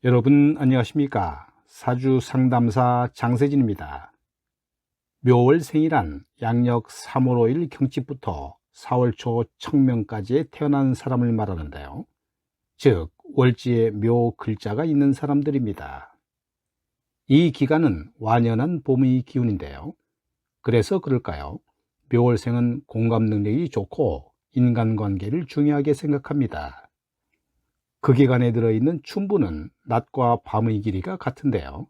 여러분 안녕하십니까? 사주 상담사 장세진입니다. 묘월생이란 양력 3월 5일 경칩부터 4월 초 청명까지에 태어난 사람을 말하는데요. 즉 월지에 묘 글자가 있는 사람들입니다. 이 기간은 완연한 봄의 기운인데요. 그래서 그럴까요? 묘월생은 공감 능력이 좋고 인간관계를 중요하게 생각합니다. 그 기간에 들어있는 춘분은 낮과 밤의 길이가 같은데요.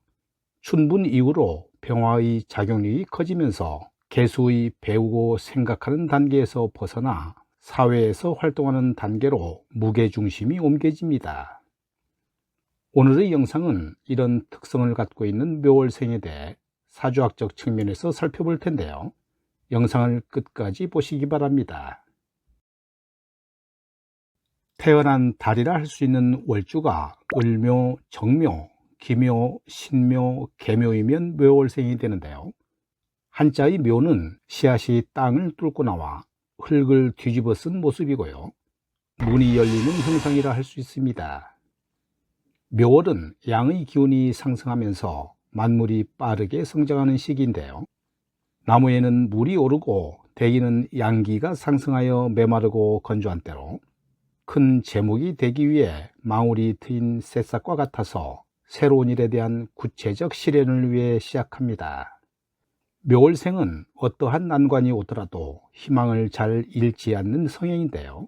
춘분 이후로 병화의 작용력이 커지면서 개수의 배우고 생각하는 단계에서 벗어나 사회에서 활동하는 단계로 무게중심이 옮겨집니다. 오늘의 영상은 이런 특성을 갖고 있는 묘월생에 대해 사주학적 측면에서 살펴볼 텐데요. 영상을 끝까지 보시기 바랍니다. 태어난 달이라 할 수 있는 월주가 을묘, 정묘, 기묘, 신묘, 계묘이면 묘월생이 되는데요. 한자의 묘는 씨앗이 땅을 뚫고 나와 흙을 뒤집어 쓴 모습이고요. 문이 열리는 형상이라 할 수 있습니다. 묘월은 양의 기운이 상승하면서 만물이 빠르게 성장하는 시기인데요. 나무에는 물이 오르고 대기는 양기가 상승하여 메마르고 건조한 때로 큰 제목이 되기 위해 망울이 트인 새싹과 같아서 새로운 일에 대한 구체적 실현을 위해 시작합니다. 묘월생은 어떠한 난관이 오더라도 희망을 잘 잃지 않는 성향인데요.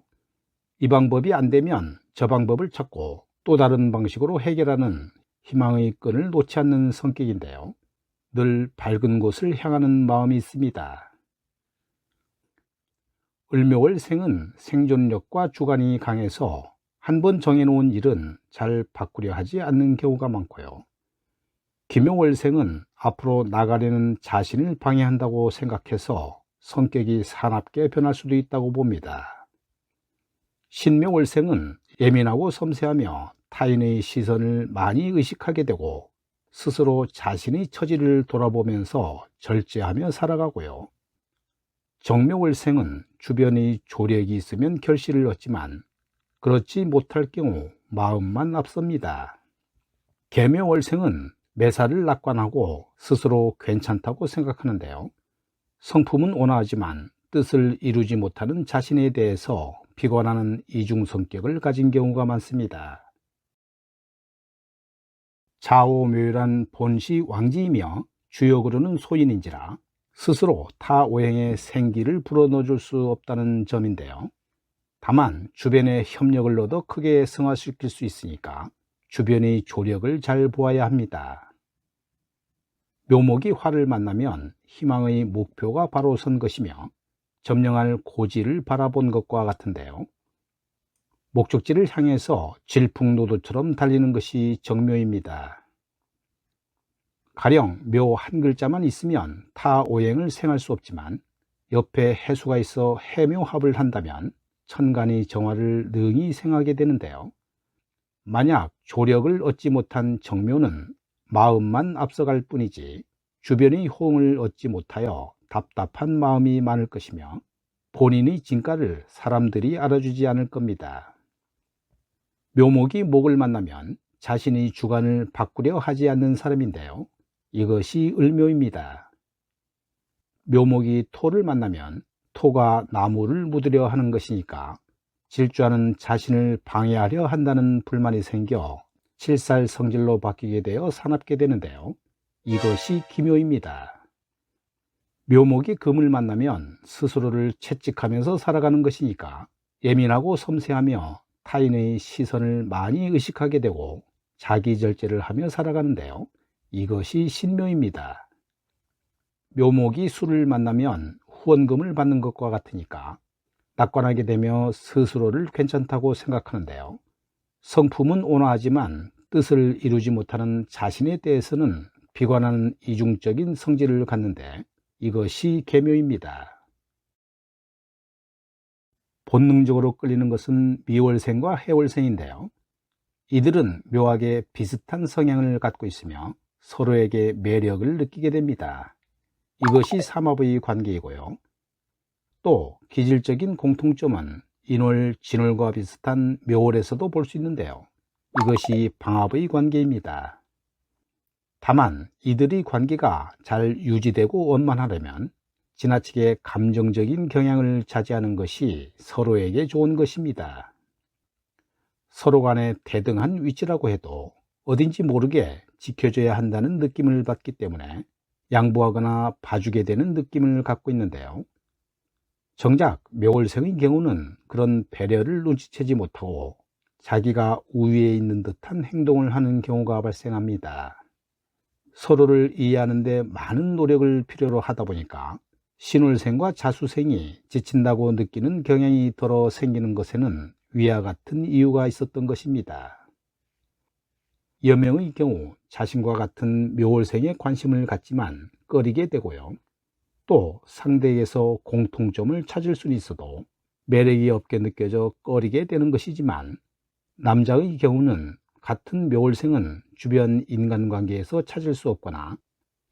이 방법이 안 되면 저 방법을 찾고 또 다른 방식으로 해결하는 희망의 끈을 놓지 않는 성격인데요. 늘 밝은 곳을 향하는 마음이 있습니다. 을묘월생은 생존력과 주관이 강해서 한번 정해놓은 일은 잘 바꾸려 하지 않는 경우가 많고요. 기묘월생은 앞으로 나가려는 자신을 방해한다고 생각해서 성격이 사납게 변할 수도 있다고 봅니다. 신묘월생은 예민하고 섬세하며 타인의 시선을 많이 의식하게 되고 스스로 자신의 처지를 돌아보면서 절제하며 살아가고요. 정묘월생은 주변의 조력이 있으면 결실을 얻지만 그렇지 못할 경우 마음만 앞섭니다. 계묘월생은 매사를 낙관하고 스스로 괜찮다고 생각하는데요. 성품은 온화하지만 뜻을 이루지 못하는 자신에 대해서 비관하는 이중 성격을 가진 경우가 많습니다. 좌오묘란 본시 왕지이며 주역으로는 소인인지라 스스로 타 오행의 생기를 불어넣어줄 수 없다는 점인데요. 다만 주변의 협력을 얻어 크게 승화시킬 수 있으니까 주변의 조력을 잘 보아야 합니다. 묘목이 화를 만나면 희망의 목표가 바로 선 것이며 점령할 고지를 바라본 것과 같은데요. 목적지를 향해서 질풍노도처럼 달리는 것이 정묘입니다. 가령 묘 한 글자만 있으면 타 오행을 생할 수 없지만 옆에 해수가 있어 해묘합을 한다면 천간의 정화를 능히 생하게 되는데요. 만약 조력을 얻지 못한 정묘는 마음만 앞서갈 뿐이지 주변의 호응을 얻지 못하여 답답한 마음이 많을 것이며 본인의 진가를 사람들이 알아주지 않을 겁니다. 묘목이 목을 만나면 자신의 주관을 바꾸려 하지 않는 사람인데요. 이것이 을묘입니다. 묘목이 토를 만나면 토가 나무를 묻으려 하는 것이니까 질주하는 자신을 방해하려 한다는 불만이 생겨 칠살 성질로 바뀌게 되어 사납게 되는데요. 이것이 기묘입니다. 묘목이 금을 만나면 스스로를 채찍하면서 살아가는 것이니까 예민하고 섬세하며 타인의 시선을 많이 의식하게 되고 자기 절제를 하며 살아가는데요. 이것이 신묘입니다. 묘목이 수를 만나면 후원금을 받는 것과 같으니까 낙관하게 되며 스스로를 괜찮다고 생각하는데요. 성품은 온화하지만 뜻을 이루지 못하는 자신에 대해서는 비관하는 이중적인 성질을 갖는데 이것이 계묘입니다. 본능적으로 끌리는 것은 미월생과 해월생인데요. 이들은 묘하게 비슷한 성향을 갖고 있으며 서로에게 매력을 느끼게 됩니다. 이것이 삼합의 관계이고요. 또 기질적인 공통점은 인월, 진월과 비슷한 묘월에서도 볼 수 있는데요. 이것이 방합의 관계입니다. 다만 이들의 관계가 잘 유지되고 원만하려면 지나치게 감정적인 경향을 자제하는 것이 서로에게 좋은 것입니다. 서로 간에 대등한 위치라고 해도 어딘지 모르게 지켜줘야 한다는 느낌을 받기 때문에 양보하거나 봐주게 되는 느낌을 갖고 있는데요. 정작 묘월생의 경우는 그런 배려를 눈치채지 못하고 자기가 우위에 있는 듯한 행동을 하는 경우가 발생합니다. 서로를 이해하는 데 많은 노력을 필요로 하다 보니까 신월생과 자수생이 지친다고 느끼는 경향이 덜어 생기는 것에는 위와 같은 이유가 있었던 것입니다. 여명의 경우 자신과 같은 묘월생에 관심을 갖지만 꺼리게 되고요. 또 상대에게서 공통점을 찾을 수는 있어도 매력이 없게 느껴져 꺼리게 되는 것이지만, 남자의 경우는 같은 묘월생은 주변 인간관계에서 찾을 수 없거나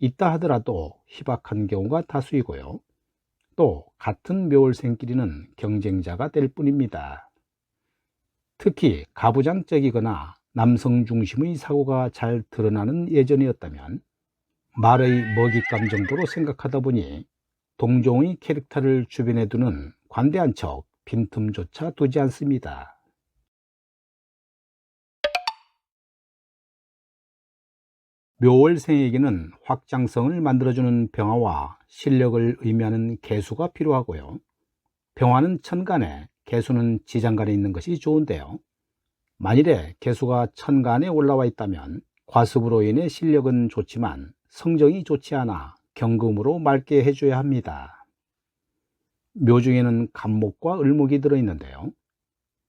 있다 하더라도 희박한 경우가 다수이고요. 또 같은 묘월생끼리는 경쟁자가 될 뿐입니다. 특히 가부장적이거나 남성 중심의 사고가 잘 드러나는 예전이었다면 말의 먹잇감 정도로 생각하다 보니 동종의 캐릭터를 주변에 두는 관대한 척 빈틈조차 두지 않습니다. 묘월생에게는 확장성을 만들어주는 병화와 실력을 의미하는 개수가 필요하고요. 병화는 천간에, 개수는 지장간에 있는 것이 좋은데요. 만일에 개수가 천간에 올라와 있다면 과습으로 인해 실력은 좋지만 성정이 좋지 않아 경금으로 맑게 해줘야 합니다. 묘 중에는 갑목과 을목이 들어있는데요.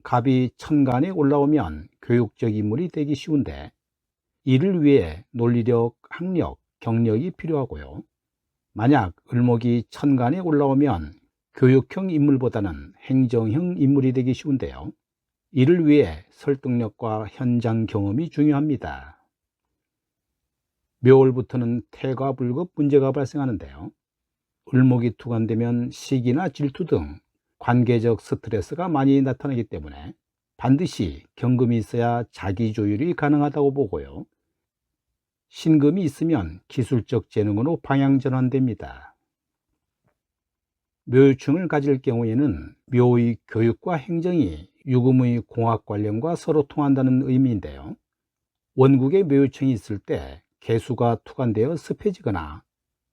갑이 천간에 올라오면 교육적 인물이 되기 쉬운데 이를 위해 논리력, 학력, 경력이 필요하고요. 만약 을목이 천간에 올라오면 교육형 인물보다는 행정형 인물이 되기 쉬운데요. 이를 위해 설득력과 현장 경험이 중요합니다. 묘월부터는 태가불급 문제가 발생하는데요. 을목이 투관되면 시기나 질투 등 관계적 스트레스가 많이 나타나기 때문에 반드시 경금이 있어야 자기 조율이 가능하다고 보고요. 신금이 있으면 기술적 재능으로 방향 전환됩니다. 묘유충을 가질 경우에는 묘의 교육과 행정이 유금의 공학 관련과 서로 통한다는 의미인데요. 원국에 묘유충이 있을 때 개수가 투관되어 습해지거나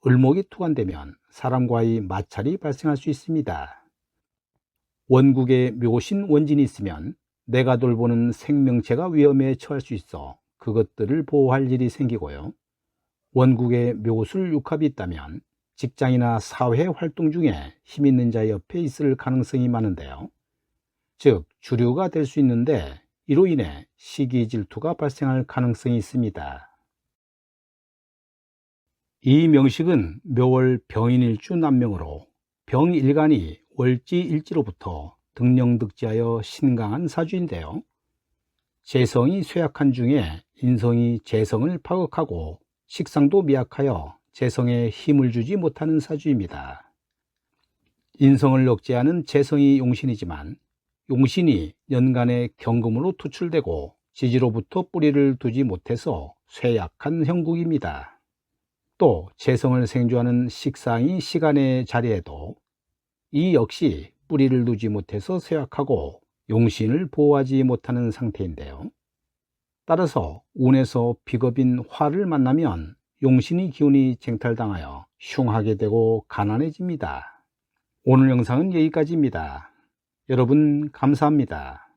을목이 투관되면 사람과의 마찰이 발생할 수 있습니다. 원국에 묘신 원진이 있으면 내가 돌보는 생명체가 위험에 처할 수 있어 그것들을 보호할 일이 생기고요. 원국에 묘술 육합이 있다면 직장이나 사회 활동 중에 힘 있는 자 옆에 있을 가능성이 많은데요. 즉 주류가 될 수 있는데 이로 인해 시기 질투가 발생할 가능성이 있습니다. 이 명식은 묘월 병인일주 남명으로 병일간이 월지일지로부터 등령득지하여 신강한 사주인데요. 재성이 쇠약한 중에 인성이 재성을 파극하고 식상도 미약하여 재성에 힘을 주지 못하는 사주입니다. 인성을 억제하는 재성이 용신이지만 용신이 연간에 경금으로 투출되고 지지로부터 뿌리를 두지 못해서 쇠약한 형국입니다. 또 재성을 생주하는 식상이 시간에 자리해도 이 역시 뿌리를 두지 못해서 쇠약하고 용신을 보호하지 못하는 상태인데요. 따라서 운에서 비겁인 화를 만나면 용신의 기운이 쟁탈당하여 흉하게 되고 가난해집니다. 오늘 영상은 여기까지입니다. 여러분 감사합니다.